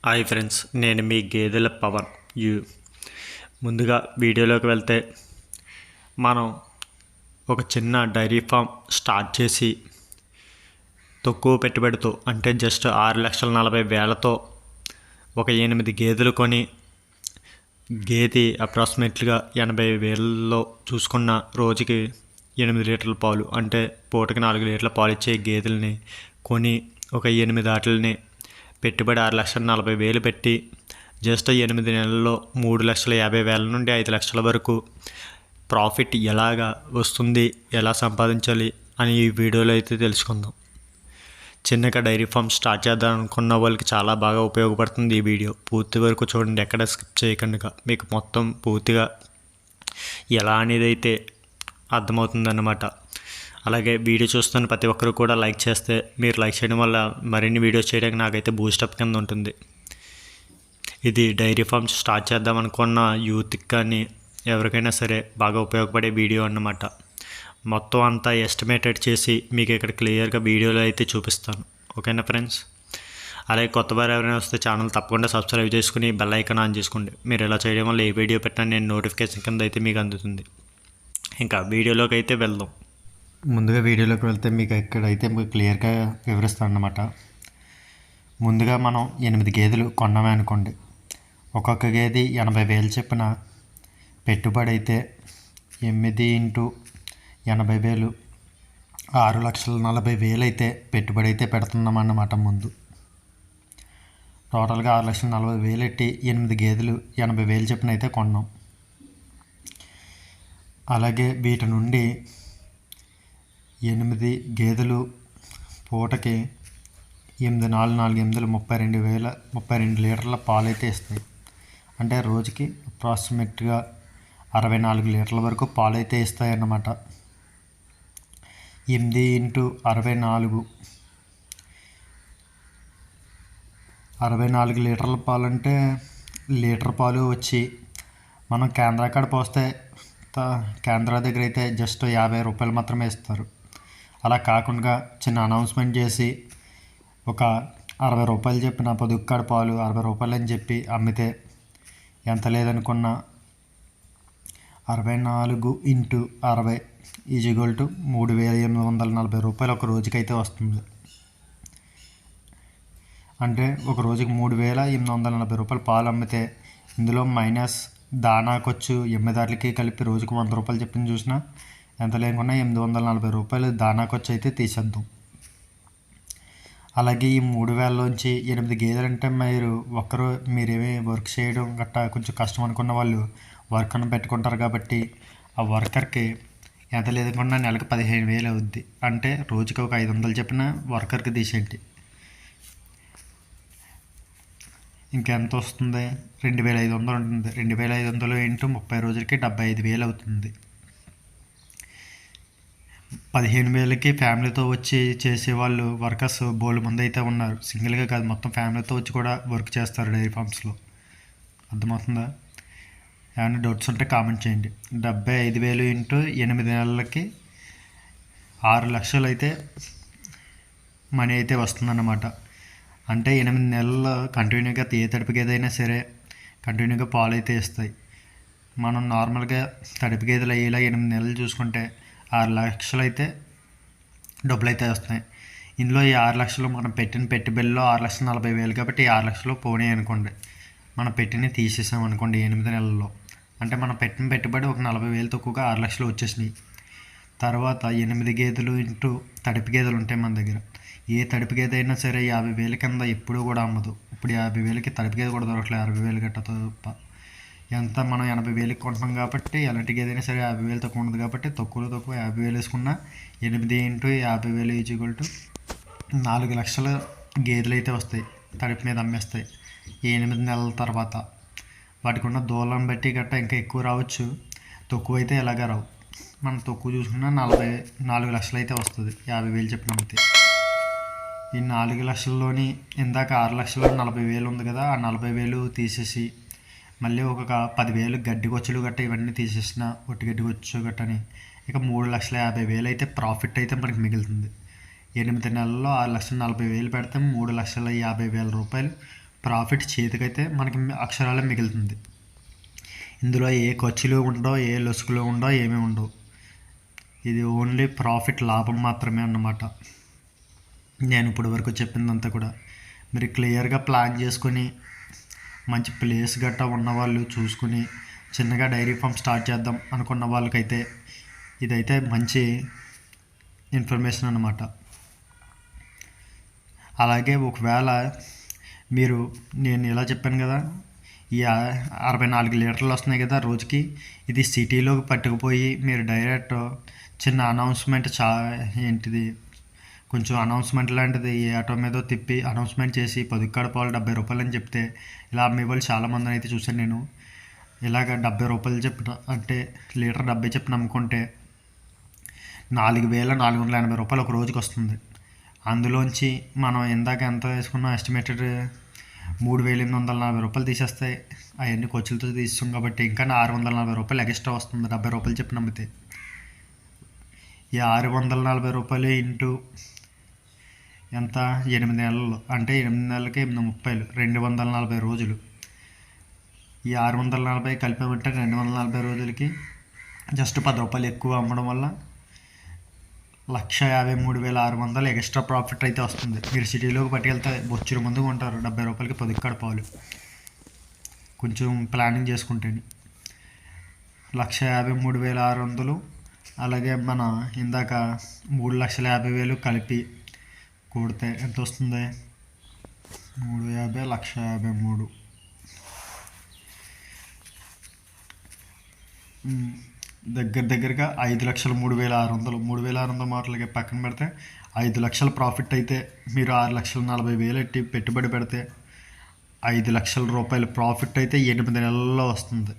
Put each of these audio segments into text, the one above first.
Hi friends, నేను మీ గేదెల Pawan you. ముందుగా వీడియోలోకి వెళ్తే మనం ఒక చిన్న డైరీ ఫామ్ స్టార్ట్ చేసి తక్కువ పెట్టుబడితో అంటే జస్ట్ 6,40,000తో ఒక 8 గేదెలు కొని గేదె అప్రాక్సిమేట్లీగా 80,000లో చూసుకున్న రోజుకి 8 లీటర్ల పాలు అంటే పూటకి 4 లీటర్ల పాలు ఇచ్చే గేదెల్ని కొని ఒక 8 ఆటలని పెట్టుబడి 6,40,000 పెట్టి జస్ట్ 8 నెలల్లో 3,50,000 నుండి 5 లక్షల వరకు ప్రాఫిట్ ఎలాగా వస్తుంది, ఎలా సంపాదించాలి అని ఈ వీడియోలో అయితే తెలుసుకుందాం. చిన్నగా డైరీ ఫామ్ స్టార్ట్ చేద్దాం అనుకున్న వాళ్ళకి చాలా బాగా ఉపయోగపడుతుంది ఈ వీడియో. పూర్తి వరకు చూడండి, ఎక్కడ స్కిప్ చేయకుండా. మీకు మొత్తం పూర్తిగా ఎలా అనేది అయితే అర్థమవుతుందన్నమాట. అలాగే వీడియో చూస్తున్న ప్రతి ఒక్కరు కూడా లైక్ చేస్తే, మీరు లైక్ చేయడం వల్ల మరిన్ని వీడియోస్ చేయడానికి నాకైతే బూస్టప్ కింద ఉంటుంది. ఇది డైరీ ఫామ్ స్టార్ట్ చేద్దాం అనుకున్న యూత్కి కానీ ఎవరికైనా సరే బాగా ఉపయోగపడే వీడియో అన్నమాట. మొత్తం అంతా ఎస్టిమేటెడ్ చేసి మీకు ఇక్కడ క్లియర్గా వీడియోలో అయితే చూపిస్తాను. ఓకేనా ఫ్రెండ్స్? అలాగే కొత్త వారు ఎవరైనా వస్తే ఛానల్ తప్పకుండా సబ్స్క్రైబ్ చేసుకుని బెల్ ఐకాన్ ఆన్ చేసుకోండి. మీరు ఇలా చేయడం వల్ల ఏ వీడియో పెట్టినా నేను నోటిఫికేషన్ కింద అయితే మీకు అందుతుంది. ఇంకా వీడియోలోకి అయితే వెళ్దాం. ముందుగా వీడియోలోకి వెళ్తే మీకు ఇక్కడైతే మీకు క్లియర్గా వివరిస్తాను అన్నమాట. ముందుగా మనం 8 గేదెలు కొన్నామే అనుకోండి. ఒక్కొక్క గేదె 80,000 చెప్పిన పెట్టుబడి అయితే 8 ఇంటూ 80,000 6,40,000 అయితే పెట్టుబడి అయితే పెడుతున్నామన్నమాట. ముందు టోటల్గా 6,40,000 పెట్టి 8 గేదెలు 80,000 చెప్పిన అయితే కొన్నాం. అలాగే వీటి నుండి 8 గేదెలు పూటకి 8 4 8 32 లీటర్ల పాలు అయితే ఇస్తాయి. అంటే రోజుకి అప్రాక్సిమేట్గా 64 లీటర్ల వరకు పాలు అయితే ఇస్తాయి అన్నమాట. 8 ఇంటూ 64 లీటర్ల పాలు అంటే లీటర్ పాలు వచ్చి మనం కేంద్రా కాడ పోస్తే కేంద్రా దగ్గర అయితే జస్ట్ 50 రూపాయలు మాత్రమే ఇస్తారు. అలా కాకుండా చిన్న అనౌన్స్మెంట్ చేసి ఒక 60 రూపాయలు చెప్పిన పొదుక్కాడ పాలు 60 రూపాయలు అని చెప్పి అమ్మితే ఎంత లేదనుకున్న 64 ఇంటూ 60 ఈజ్ఈక్వల్ టు 3,840 రూపాయలు ఒక రోజుకైతే వస్తుంది. అంటే ఒక రోజుకి 3,840 రూపాయలు పాలు అమ్మితే ఇందులో మైనస్ దానా ఖర్చు ఎమ్మెదారులకి కలిపి రోజుకు 100 రూపాయలు చెప్పింది చూసినా ఎంత లేకుండా 840 రూపాయలు దానా ఖర్చు అయితే తీసేద్దాం. అలాగే ఈ 3,000లోంచి 8 గేదెలు అంటే మీరేమీ వర్క్ చేయడం గట్టా కొంచెం కష్టం అనుకున్న వాళ్ళు వర్కర్ని పెట్టుకుంటారు కాబట్టి ఆ వర్కర్కి ఎంత లేదనుకున్నా నెలకు 15,000 అవుద్ది. అంటే రోజుకి ఒక 500 చెప్పిన వర్కర్కి తీసేయండి. ఇంకెంత వస్తుంది? 2,500 ఉంటుంది. 2,500 ఇంటూ 30 రోజులకి 75,000 అవుతుంది. 15,000కి ఫ్యామిలీతో వచ్చి చేసేవాళ్ళు వర్కర్స్ బోల్డ్ మంది అయితే ఉన్నారు. సింగిల్గా కాదు, మొత్తం ఫ్యామిలీతో వచ్చి కూడా వర్క్ చేస్తారు డైరీ ఫార్మ్స్లో. అర్థమవుతుందా? ఏమైనా డౌట్స్ ఉంటే కామెంట్ చేయండి. 75,000 ఇంటూ 8 నెలలకి 6 లక్షలు అయితే మనీ అయితే వస్తుందన్నమాట. అంటే 8 నెలలు కంటిన్యూగా ఏ తడిపి గేదైనా సరే కంటిన్యూగా పాలు అయితే ఇస్తాయి. మనం నార్మల్గా తడిపి గేదెలు అయ్యేలా 8 నెలలు చూసుకుంటే 6 లక్షలు అయితే డబ్బులు అయితే వస్తున్నాయి. ఇందులో ఈ 6 లక్షలు మనం పెట్టిన పెట్టుబడిలో 6,40,000 కాబట్టి 6 లక్షలు పోనీ అనుకోండి. మనం పెట్టిన తీసేసాం అనుకోండి 8 నెలల్లో, అంటే మనం పెట్టిన పెట్టుబడి ఒక 40,000 తక్కువగా 6 లక్షలు వచ్చేసినాయి. తర్వాత 8 గేదెలు ఇంటూ తడిపి గేదెలు ఉంటాయి మన దగ్గర. ఏ తడిపి గేదె అయినా సరే 50,000 కింద ఎప్పుడూ కూడా అమ్మదు. ఇప్పుడు 50,000కి తడిపి గేదె కూడా దొరకలేదు, 60,000 గట్ట తప్ప. ఎంత మనం 80,000కి కొంటున్నాం కాబట్టి ఎలాంటి గేదె అయినా సరే 50,000 తక్కువ ఉండదు కాబట్టి తక్కువలో తక్కువ 50,000 వేసుకున్న 8 ఇంటూ 50,000 ఈజ్ఈక్వల్ టు 4 లక్షల గేదెలు అయితే వస్తాయి. తడిపి మీద అమ్మేస్తాయి ఈ 8 నెలల తర్వాత. వాటికి ఉన్న దూలం బట్టి గట్ట ఇంకా ఎక్కువ రావచ్చు, తక్కువ అయితే ఎలాగా రావు. మనం తక్కువ చూసుకున్న 4 లక్షలు అయితే వస్తుంది 50,000 చెప్పిన అమ్మితే. ఈ 4 లక్షల్లోని ఇందాక 6 లక్షలు 40,000 ఉంది కదా, ఆ 40,000 తీసేసి మళ్ళీ ఒక 10,000 గడ్డి కొచ్చులు గట్ట ఇవన్నీ తీసేసిన ఒట్టి గడ్డి కొచ్చు గట్టని ఇక 3,50,000 అయితే ప్రాఫిట్ అయితే మనకి మిగులుతుంది. 8 నెలల్లో 6,40,000 పెడితే 3,50,000 రూపాయలు ప్రాఫిట్ చేతికైతే మనకి అక్షరాలే మిగులుతుంది. ఇందులో ఏ ఖర్చులు ఉండవు, ఏ లొసుగులు ఉండవు, ఏమీ ఉండవు. ఇది ఓన్లీ ప్రాఫిట్, లాభం మాత్రమే అన్నమాట. నేను ఇప్పటి వరకు చెప్పిందంతా కూడా మీరు క్లియర్గా ప్లాన్ చేసుకొని మంచి ప్లేస్ గట్టా ఉన్నవాళ్ళు చూసుకుని చిన్నగా డైరీ ఫామ్ స్టార్ట్ చేద్దాం అనుకున్న వాళ్ళకైతే ఇదైతే మంచి ఇన్ఫర్మేషన్ అన్నమాట. అలాగే ఒకవేళ మీరు, నేను ఇలా చెప్పాను కదా, ఈ 64 లీటర్లు వస్తున్నాయి కదా రోజుకి, ఇది సిటీలోకి పట్టుకుపోయి మీరు డైరెక్ట్ చిన్న అనౌన్స్మెంట్ ఏంటిది కొంచెం అనౌన్స్మెంట్ లాంటిది ఏ ఆటో మీదో తిప్పి అనౌన్స్మెంట్ చేసి 10 పాలు 70 రూపాయలు అని చెప్తే ఇలా అమ్మే వాళ్ళు చాలామందిని అయితే చూశాను నేను. ఇలాగ 70 రూపాయలు చెప్పిన అంటే లీటర్ 70 చెప్పిన అమ్ముకుంటే 4,480 రూపాయలు ఒక రోజుకి వస్తుంది. అందులోంచి మనం ఇందాక ఎంత వేసుకున్నాం ఎస్టిమేటెడ్ 3,840 రూపాయలు తీసేస్తే అవన్నీ ఖర్చులతో తీస్తాం కాబట్టి ఇంకా 640 రూపాయలు ఎక్స్ట్రా వస్తుంది 70 రూపాయలు చెప్పిన అమ్మితే. ఈ 640 రూపాయలు ఇంటూ ఎంత, 8 నెలలు అంటే 8 నెలలకి 830, 240 రోజులు. ఈ 640 కలిపామంటే 240 రోజులకి జస్ట్ 10 రూపాయలు ఎక్కువ అమ్మడం వల్ల 1,53,600 ఎక్స్ట్రా ప్రాఫిట్ అయితే వస్తుంది. మీరు సిటీలోకి పట్టుకెళ్తే బొచ్చురు ముందు కొంటారు 70 రూపాయలకి 10 పాలు. కొంచెం ప్లానింగ్ చేసుకుంటే 1,53,600. అలాగే మన ఇందాక 3,50,000 కలిపి కూడితే ఎంత వస్తుంది? 350, 1,53. దగ్గరగా 5,03,600. 3,600 మాటలకి పక్కన పెడితే 5 లక్షల ప్రాఫిట్ అయితే మీరు 6,40,000 ఎట్టి పెట్టుబడి పెడితే 5 లక్షల రూపాయల ప్రాఫిట్ అయితే 8 నెలల్లో వస్తుంది.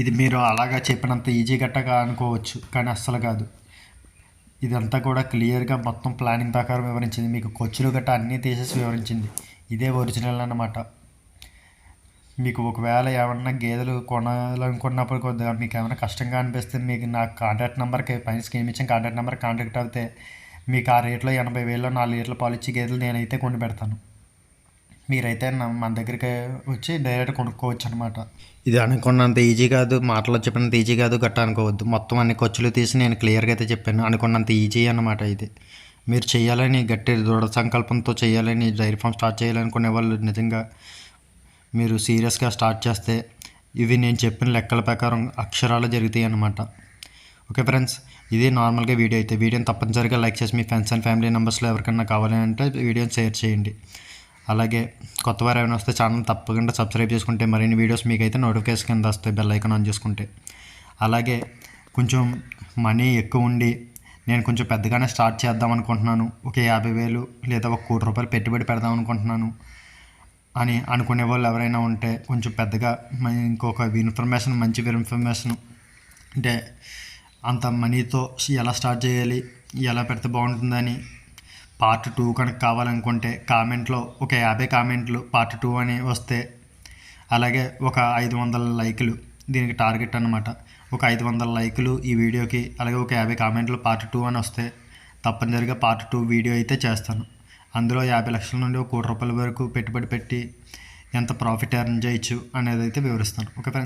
ఇది మీరు అలాగా చెప్పినంత ఈజీ గట్టగా అనుకోవచ్చు, కానీ అస్సలు కాదు. ఇదంతా కూడా క్లియర్గా మొత్తం ప్లానింగ్ ప్రకారం వివరించింది. మీకు ఖర్చులు గట్టా అన్నీ తీసేసి వివరించింది. ఇదే ఒరిజినల్ అన్నమాట. మీకు ఒకవేళ ఏమన్నా గేదెలు కొనాలనుకున్నప్పుడు కొద్దిగా మీకు ఏమైనా కష్టంగా అనిపిస్తే మీకు నా కాంటాక్ట్ నెంబర్కి పైన స్క్రీన్ ఇచ్చిన కాంటాక్ట్ నెంబర్కి కాంటాక్ట్ అవుతే మీకు ఆ రేట్లో 80,000 4 లీటర్ల పాలు ఇచ్చి గేదెలు నేనైతే కొని పెడతాను. మీరైతే మన దగ్గరికి వచ్చి డైరెక్ట్ కొనుక్కోవచ్చు అనమాట. ఇది అనుకున్నంత ఈజీ కాదు, మాటలో చెప్పినంత ఈజీ కాదు గట్టా అనుకోవద్దు. మొత్తం అన్ని ఖర్చులు తీసి నేను క్లియర్గా అయితే చెప్పాను. అనుకున్నంత ఈజీ అన్నమాట. ఇది మీరు చేయాలని గట్టి దృఢ సంకల్పంతో చేయాలని డైరీ ఫామ్ స్టార్ట్ చేయాలనుకునే వాళ్ళు నిజంగా మీరు సీరియస్గా స్టార్ట్ చేస్తే ఇవి నేను చెప్పిన లెక్కల ప్రకారం అక్షరాలు జరుగుతాయి అన్నమాట. ఓకే ఫ్రెండ్స్, ఇది నార్మల్గా వీడియో అయితే వీడియోని తప్పనిసరిగా లైక్ చేసి మీ ఫ్రెండ్స్ అండ్ ఫ్యామిలీ మెంబర్స్లో ఎవరికైనా కావాలి అంటే వీడియోని షేర్ చేయండి. అలాగే కొత్త వారు ఏమైనా వస్తే ఛానల్ తప్పకుండా సబ్స్క్రైబ్ చేసుకుంటే మరిన్ని వీడియోస్ మీకైతే నోటిఫికేషన్ కింద వస్తాయి బెల్ ఐకాన్ ఆన్ చేసుకుంటే. అలాగే కొంచెం మనీ ఎక్కువ ఉండి నేను కొంచెం పెద్దగానే స్టార్ట్ చేద్దాం అనుకుంటున్నాను, ఒక 50,000 లేదా 1 కోటి రూపాయలు పెట్టుబడి పెడదాం అనుకుంటున్నాను అని అనుకునే వాళ్ళు ఎవరైనా ఉంటే కొంచెం పెద్దగా ఇంకొక ఇన్ఫర్మేషన్, మంచి ఇన్ఫర్మేషన్ అంటే అంత మనీతో ఎలా స్టార్ట్ చేయాలి, ఎలా పెడితే బాగుంటుందని పార్ట్ 2 కనుక కావాలనుకుంటే కామెంట్లో ఒక 50 కామెంట్లు పార్ట్ 2 అని వస్తే, అలాగే ఒక 500 లైకులు దీనికి టార్గెట్ అన్నమాట. ఒక 500 లైకులు ఈ వీడియోకి, అలాగే ఒక 50 కామెంట్లు పార్ట్ 2 అని వస్తే తప్పనిసరిగా పార్ట్ 2 వీడియో అయితే చేస్తాను. అందులో 50 లక్షల నుండి 1 కోటి రూపాయల వరకు పెట్టుబడి పెట్టి ఎంత ప్రాఫిట్ ఎర్న్ చేయొచ్చు అనేది అయితే వివరిస్తాను. Okay friends.